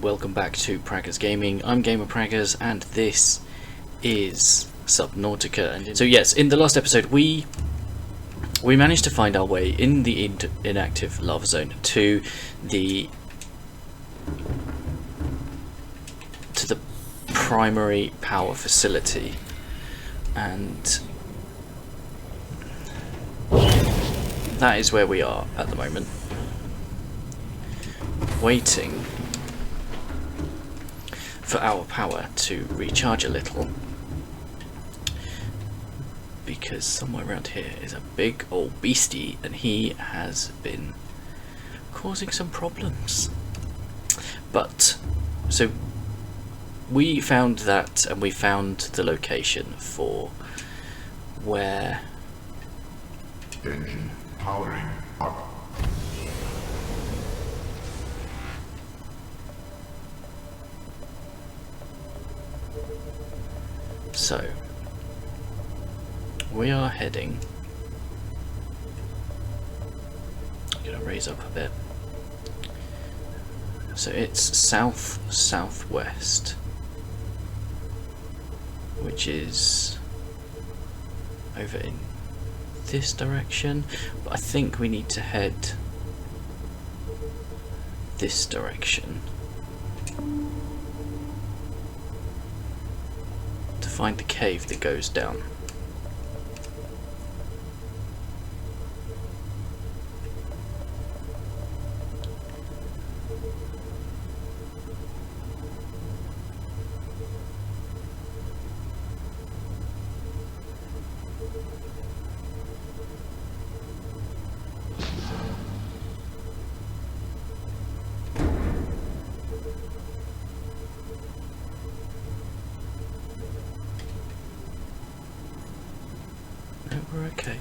welcome back to Praggers Gaming. I'm Gamer Praggers and this is Subnautica. And so yes, in the last episode we managed to find our way in the inactive lava zone to the primary power facility, and that is where we are at the moment, waiting for our power to recharge a little, because somewhere around here is a big old beastie and he has been causing some problems. But so we found that, and we found the location for where engine powering up. So we are heading, I'm gonna raise up a bit, so it's south-southwest, which is over in this direction, but I think we need to head this direction to find the cave that goes down. We're okay.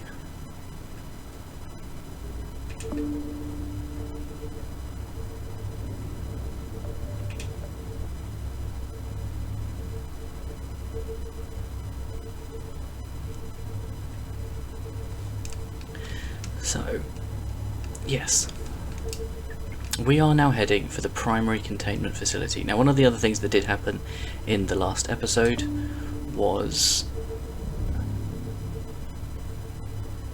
So, yes, we are now heading for the primary containment facility. Now, one of the other things that did happen in the last episode was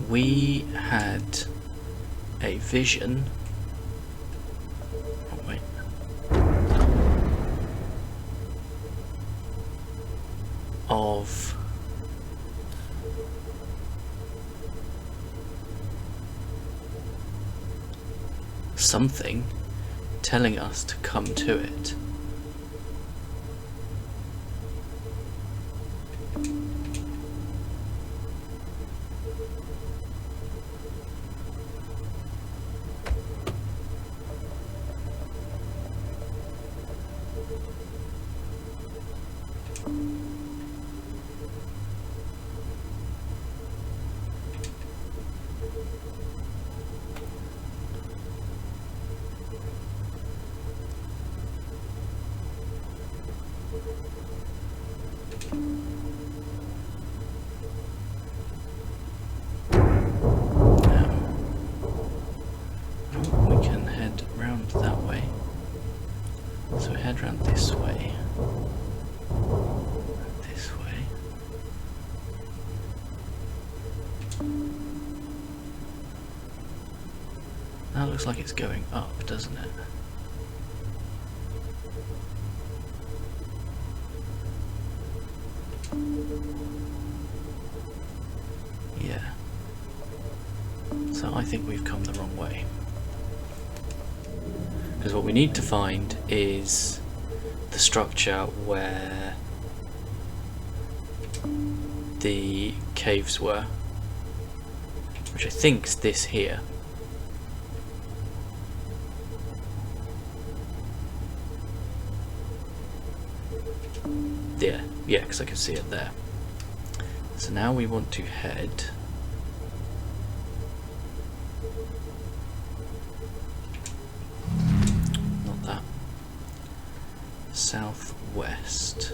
we had a vision. Oh wait. Of something telling us to come to it. So head round this way, this way. That looks like it's going up, doesn't it? Yeah. So I think we've come the wrong way. Because what we need to find is the structure where the caves were, which I think is this here. Yeah, because I can see it there. So now we want to head southwest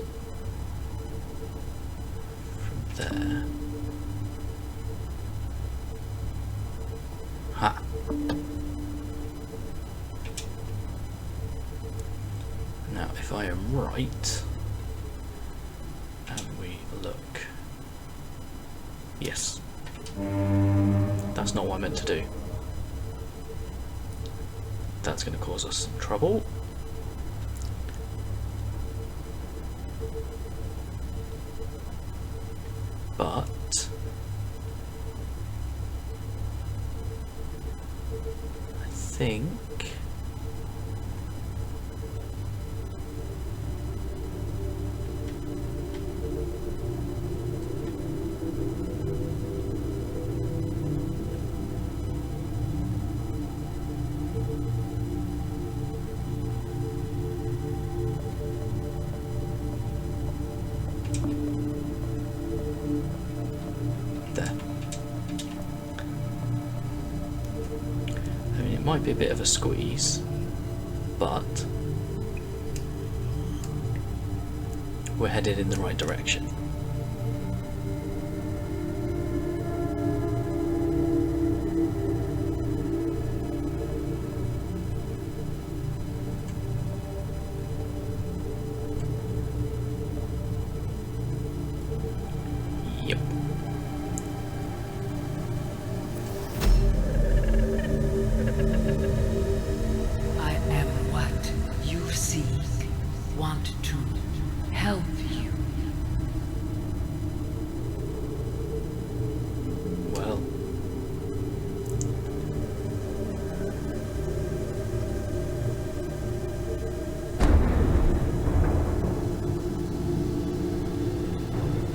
from there. Ha! if I am right, and we look, yes, that's not what I meant to do. That's going to cause us some trouble. But I think might be a bit of a squeeze, but we're headed in the right direction. Yep.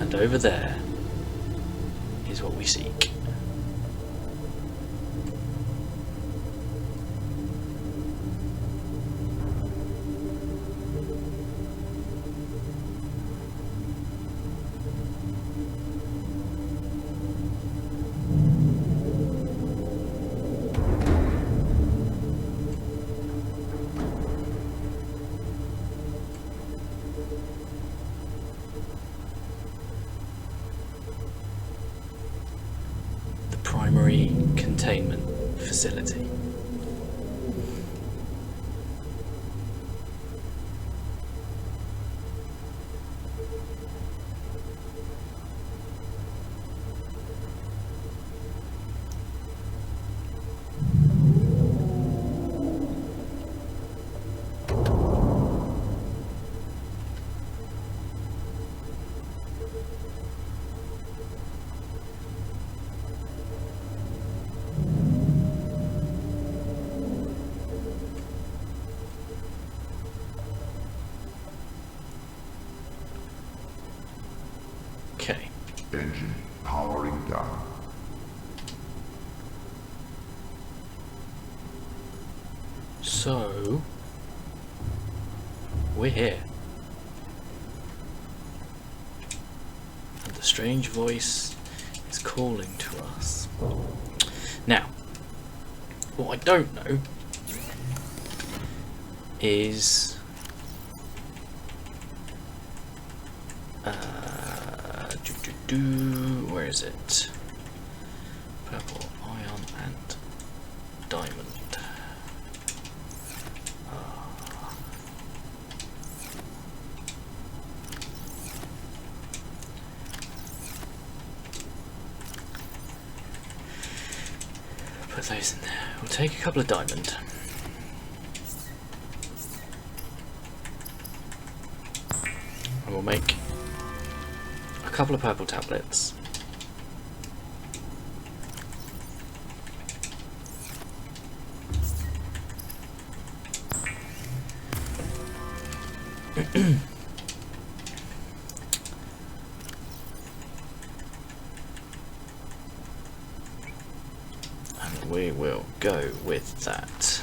And over there is what we seek. Primary Containment Facility. Okay. Engine powering down. So we're here. And the strange voice is calling to us. Now, what I don't know is where is it? Purple, iron and diamond. Put those in there. We'll take a couple of diamond. And we'll make a couple of purple tablets. And we will go with that.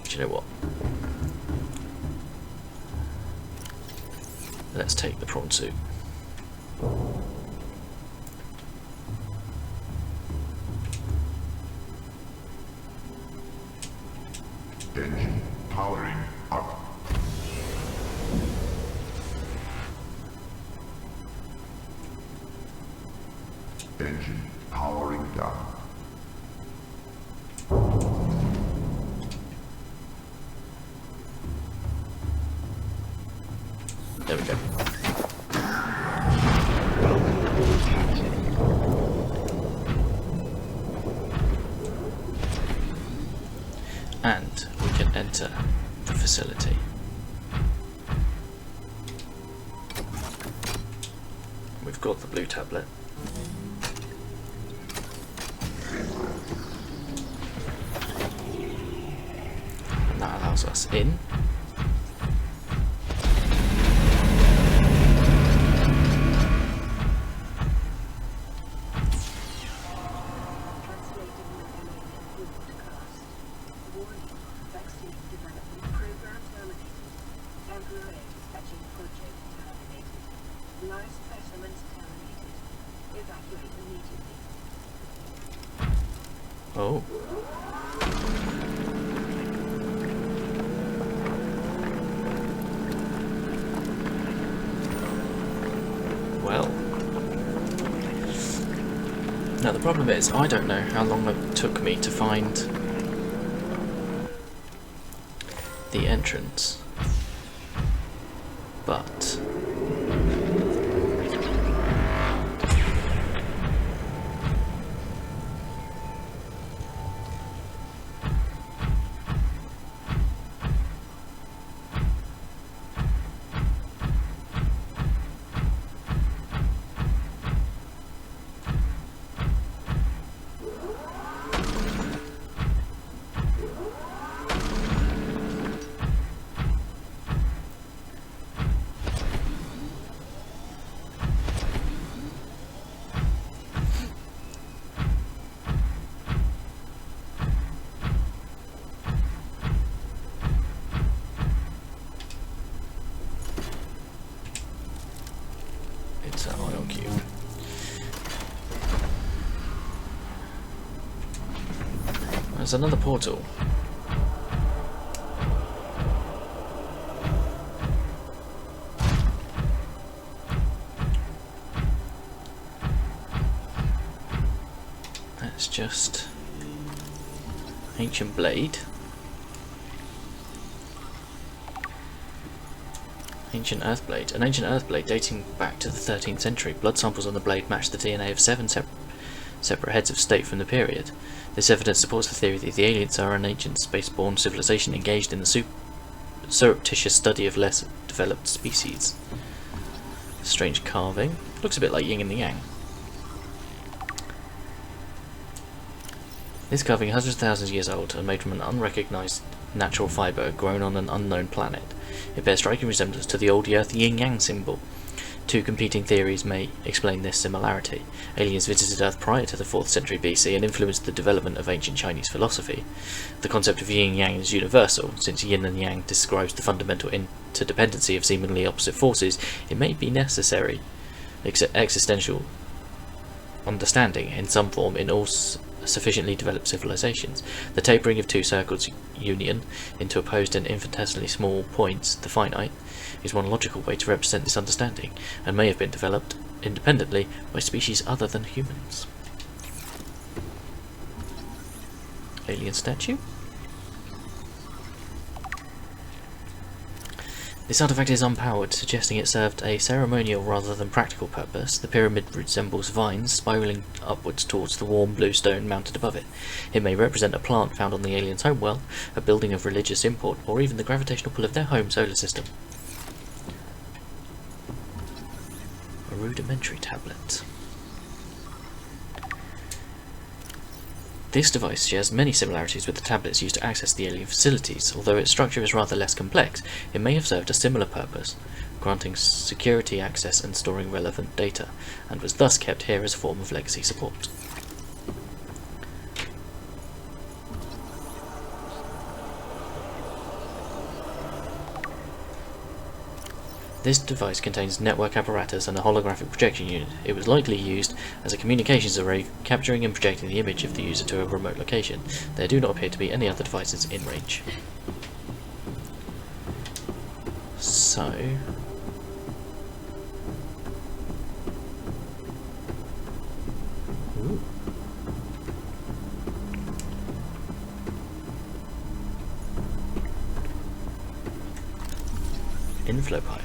Do you know what? Let's take the prawn suit. Engine powering up. Engine powering down. There we go. And we can enter the facility. We've got the blue tablet. And that allows us in. Oh. Well. Now the problem is, I don't know how long it took me to find the entrance, but it's an oil cube. There's another portal. That's just ancient blade. Ancient earth blade. An ancient earth blade dating back to the 13th century. Blood samples on the blade match the DNA of 7 separate heads of state from the period. This evidence supports the theory that the aliens are an ancient space-borne civilization engaged in the surreptitious study of less developed species. Strange carving. Looks a bit like yin and the yang. This carving, hundreds of thousands of years old and made from an unrecognised natural fibre grown on an unknown planet. It bears striking resemblance to the old Earth yin-yang symbol. Two competing theories may explain this similarity. Aliens visited Earth prior to the 4th century BC and influenced the development of ancient Chinese philosophy. The concept of yin-yang is universal. Since yin and yang describes the fundamental interdependency of seemingly opposite forces, it may be necessary existential understanding in some form in all sufficiently developed civilizations. The tapering of two circles' union into opposed and infinitesimally small points, the finite, is one logical way to represent this understanding, and may have been developed independently by species other than humans. Alien statue? This artifact is unpowered, suggesting it served a ceremonial rather than practical purpose. The pyramid resembles vines spiralling upwards towards the warm blue stone mounted above it. It may represent a plant found on the aliens' homeworld, a building of religious import, or even the gravitational pull of their home solar system. A rudimentary tablet. This device shares many similarities with the tablets used to access the alien facilities. Although its structure is rather less complex, it may have served a similar purpose, granting security access and storing relevant data, and was thus kept here as a form of legacy support. This device contains network apparatus and a holographic projection unit. It was likely used as a communications array, capturing and projecting the image of the user to a remote location. There do not appear to be any other devices in range. So... Ooh. Inflow pipe.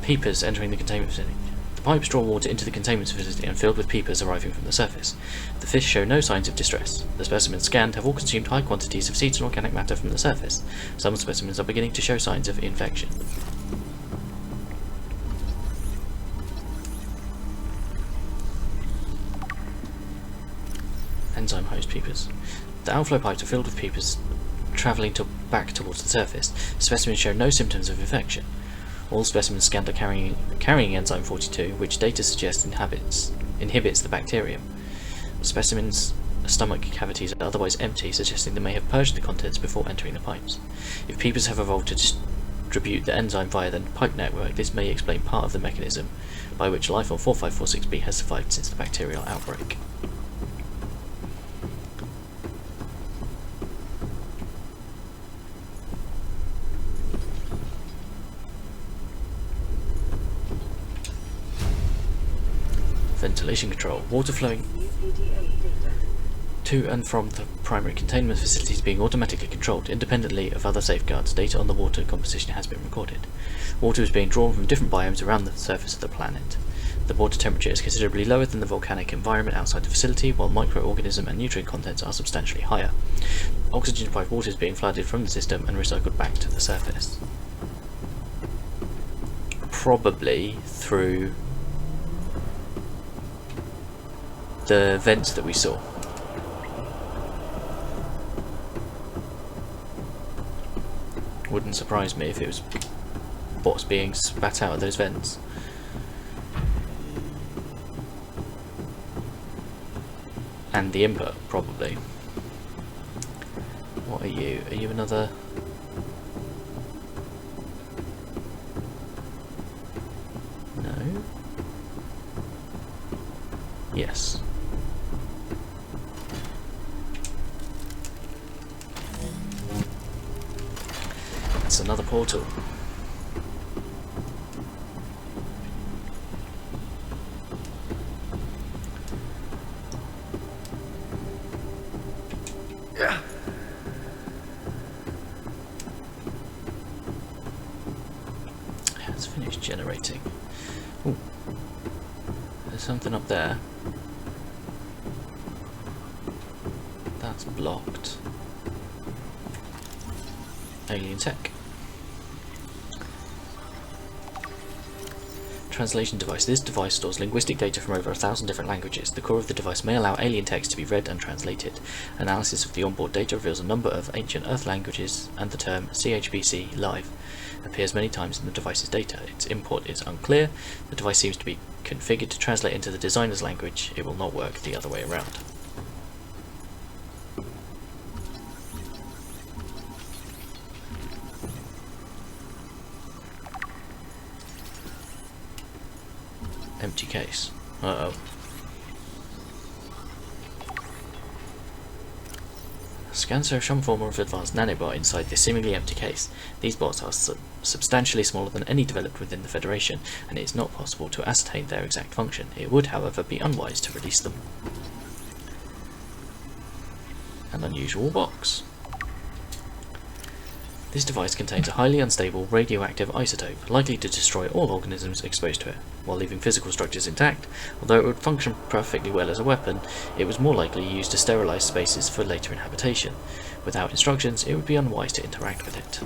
Peepers entering the containment facility. The pipes draw water into the containment facility and filled with peepers arriving from the surface. The fish show no signs of distress. The specimens scanned have all consumed high quantities of seeds and organic matter from the surface. Some specimens are beginning to show signs of infection. Enzyme host peepers. The outflow pipes are filled with peepers travelling back towards the surface. Specimens show no symptoms of infection. All specimens scanned are carrying enzyme 42, which data suggests inhibits the bacterium. Specimens' stomach cavities are otherwise empty, suggesting they may have purged the contents before entering the pipes. If peepers have evolved to distribute the enzyme via the pipe network, this may explain part of the mechanism by which life on 4546b has survived since the bacterial outbreak. Ventilation control. Water flowing to and from the primary containment facility is being automatically controlled, independently of other safeguards. Data on the water composition has been recorded. Water is being drawn from different biomes around the surface of the planet. The water temperature is considerably lower than the volcanic environment outside the facility, while microorganism and nutrient contents are substantially higher. Oxygen-deprived water is being flooded from the system and recycled back to the surface. Probably through the vents that we saw. Wouldn't surprise me if it was what's being spat out of those vents. And the input, probably. What are you? Are you another... No? Yes. It's another portal. Yeah. It's finished generating. Ooh. There's something up there. That's blocked. Alien tech. Translation device. This device stores linguistic data from over 1,000 different languages. The core of the device may allow alien text to be read and translated. Analysis of the onboard data reveals a number of ancient Earth languages, and the term CHBC live appears many times in the device's data. Its import is unclear. The device seems to be configured to translate into the designer's language. It will not work the other way around. Empty case. Uh-oh. Scans show some form of advanced nanobot inside this seemingly empty case. These bots are substantially smaller than any developed within the Federation, and it is not possible to ascertain their exact function. It would, however, be unwise to release them. An unusual box. This device contains a highly unstable radioactive isotope, likely to destroy all organisms exposed to it, while leaving physical structures intact. Although it would function perfectly well as a weapon, it was more likely used to sterilize spaces for later inhabitation. Without instructions, it would be unwise to interact with it.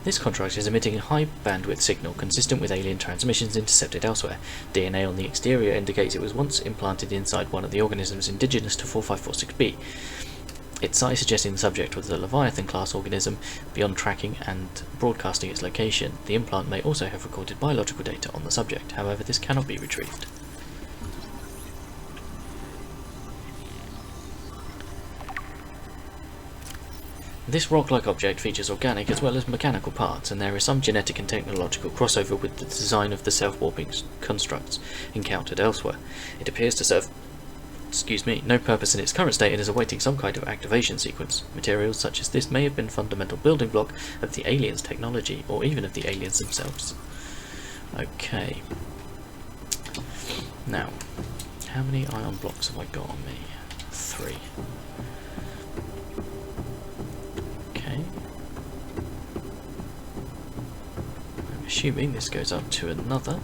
This construct is emitting a high bandwidth signal consistent with alien transmissions intercepted elsewhere. DNA on the exterior indicates it was once implanted inside one of the organisms indigenous to 4546b. Its size suggesting the subject was a Leviathan-class organism. Beyond tracking and broadcasting its location, the implant may also have recorded biological data on the subject. However, this cannot be retrieved. This rock-like object features organic as well as mechanical parts, and there is some genetic and technological crossover with the design of the self-warping constructs encountered elsewhere. It appears to serve no purpose in its current state and is awaiting some kind of activation sequence. Materials such as this may have been fundamental building block of the aliens' technology, or even of the aliens themselves. Okay. Now, how many ion blocks have I got on me? 3. assuming this goes up to another.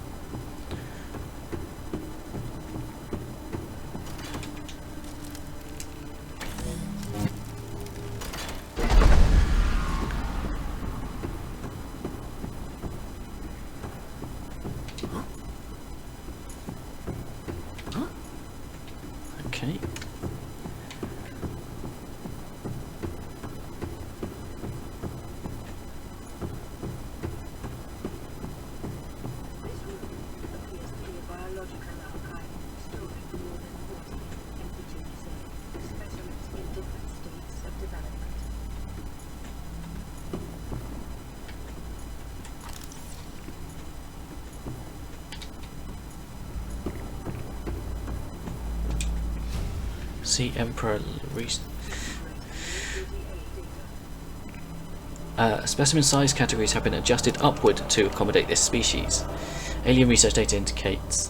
Okay. See Emperor specimen size categories have been adjusted upward to accommodate this species. Alien research data indicates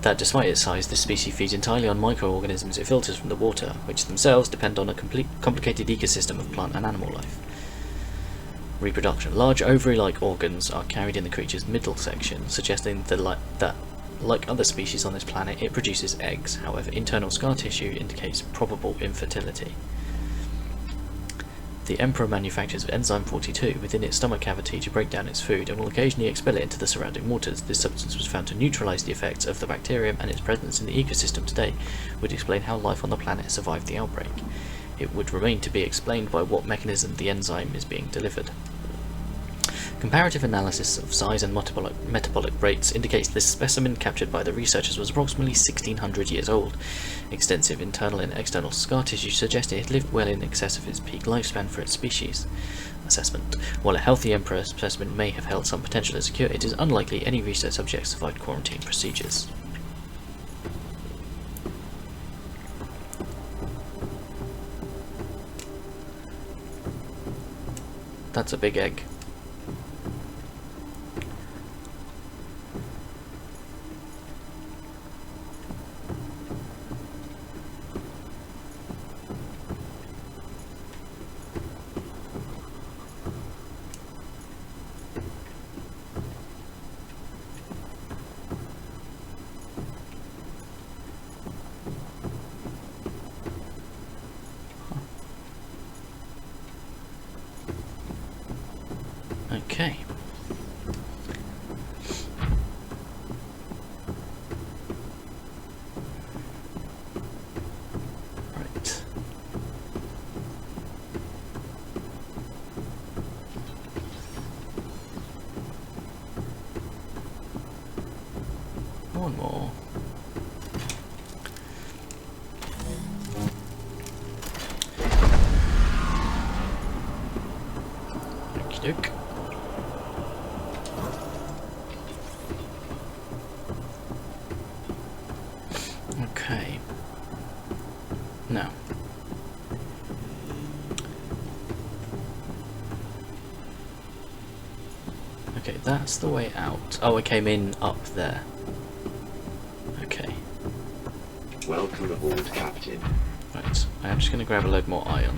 that despite its size, this species feeds entirely on microorganisms it filters from the water, which themselves depend on a complicated ecosystem of plant and animal life. Reproduction. Large ovary-like organs are carried in the creature's middle section, suggesting that like other species on this planet, it produces eggs. However, internal scar tissue indicates probable infertility. The Emperor manufactures enzyme 42 within its stomach cavity to break down its food and will occasionally expel it into the surrounding waters. This substance was found to neutralize the effects of the bacterium, and its presence in the ecosystem today would explain how life on the planet survived the outbreak. It would remain to be explained by what mechanism the enzyme is being delivered. Comparative analysis of size and metabolic rates indicates this specimen captured by the researchers was approximately 1600 years old. Extensive internal and external scar tissue suggested it lived well in excess of its peak lifespan for its species. Assessment. While a healthy Emperor specimen may have held some potential as a cure, it is unlikely any research subjects survived quarantine procedures. That's a big egg. Okay. Right. One more. Okie doke. Okay. Now. Okay, that's the way out. Oh, I came in up there. Okay. Welcome aboard, Captain. Right. I am just going to grab a load more iron.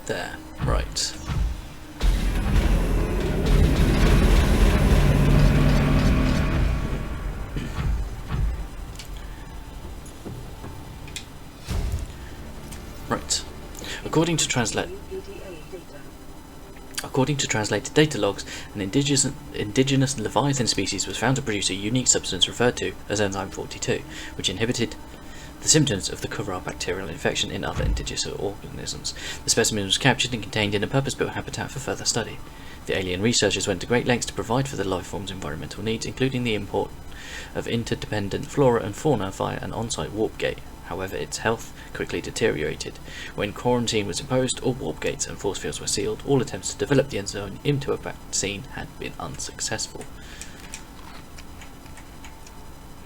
There, right. Right. According to translated data logs, an indigenous Leviathan species was found to produce a unique substance referred to as enzyme 42, which inhibited the symptoms of the Kuvra bacterial infection in other indigenous organisms. The specimen was captured and contained in a purpose-built habitat for further study. The alien researchers went to great lengths to provide for the life form's environmental needs, including the import of interdependent flora and fauna via an on-site warp gate. However, its health quickly deteriorated. When quarantine was imposed, all warp gates and force fields were sealed. All attempts to develop the enzyme into a vaccine had been unsuccessful.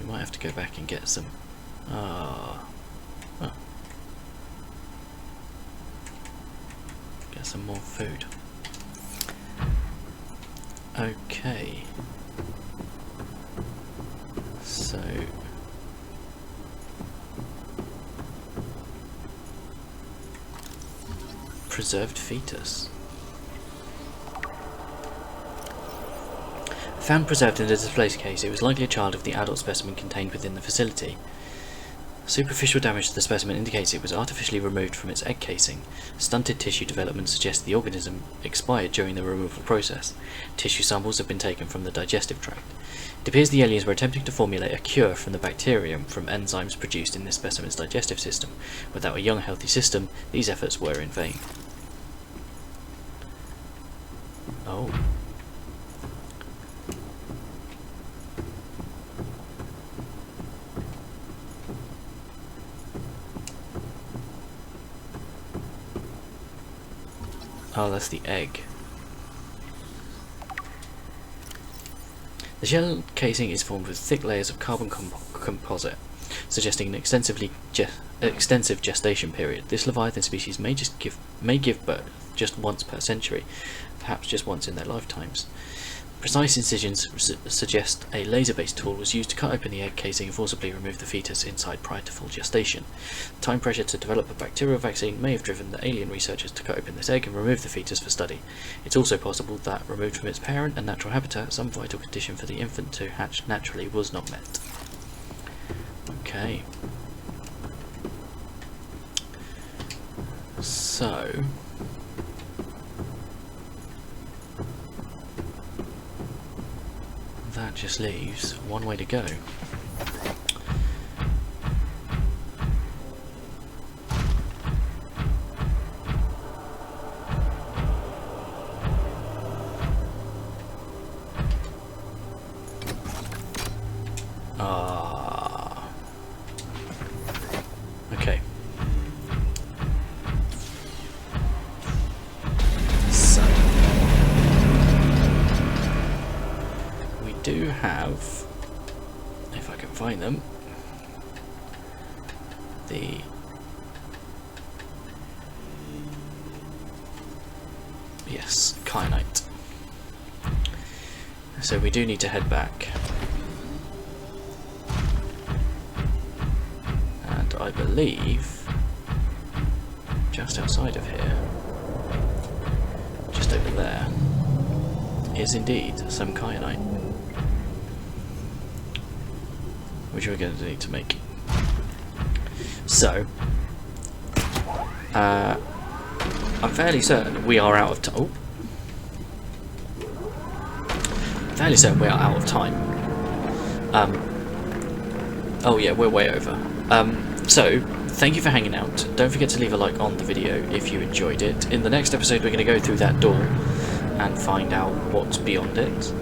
We might have to go back and get some. Oh. Get some more food. Okay. So. Preserved fetus. Found preserved in a displaced case, it was likely a child of the adult specimen contained within the facility. Superficial damage to the specimen indicates it was artificially removed from its egg casing. Stunted tissue development suggests the organism expired during the removal process. Tissue samples have been taken from the digestive tract. It appears the aliens were attempting to formulate a cure from the bacterium from enzymes produced in this specimen's digestive system. Without a young, healthy system, these efforts were in vain. Oh. Oh, that's the egg. The shell casing is formed with thick layers of carbon composite, suggesting an extensive gestation period. This leviathan species may give birth just once per century, perhaps just once in their lifetimes. Precise incisions suggest a laser-based tool was used to cut open the egg casing and forcibly remove the fetus inside prior to full gestation. Time pressure to develop a bacterial vaccine may have driven the alien researchers to cut open this egg and remove the fetus for study. It's also possible that, removed from its parent and natural habitat, some vital condition for the infant to hatch naturally was not met. Okay. So... that just leaves one way to go. Okay. So we do have, if I can find them, the kyanite. So we do need to head back. And I believe just outside of here, just over there, is indeed some kyanite, which we're going to need to make. So, I'm fairly certain we are out of time. Fairly certain we are out of time. Oh yeah, we're way over. So, thank you for hanging out. Don't forget to leave a like on the video if you enjoyed it. In the next episode we're going to go through that door and find out what's beyond it.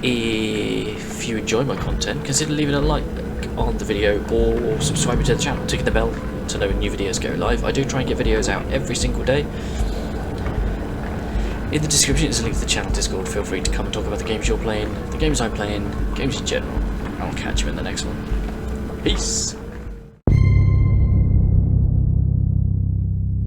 If you enjoy my content, consider leaving a like on the video or subscribing to the channel, ticking the bell to know when new videos go live. I do try and get videos out every single day. In the description is a link to the channel Discord. Feel free to come and talk about the games you're playing, the games I'm playing, games in general. I'll catch you in the next one. Peace!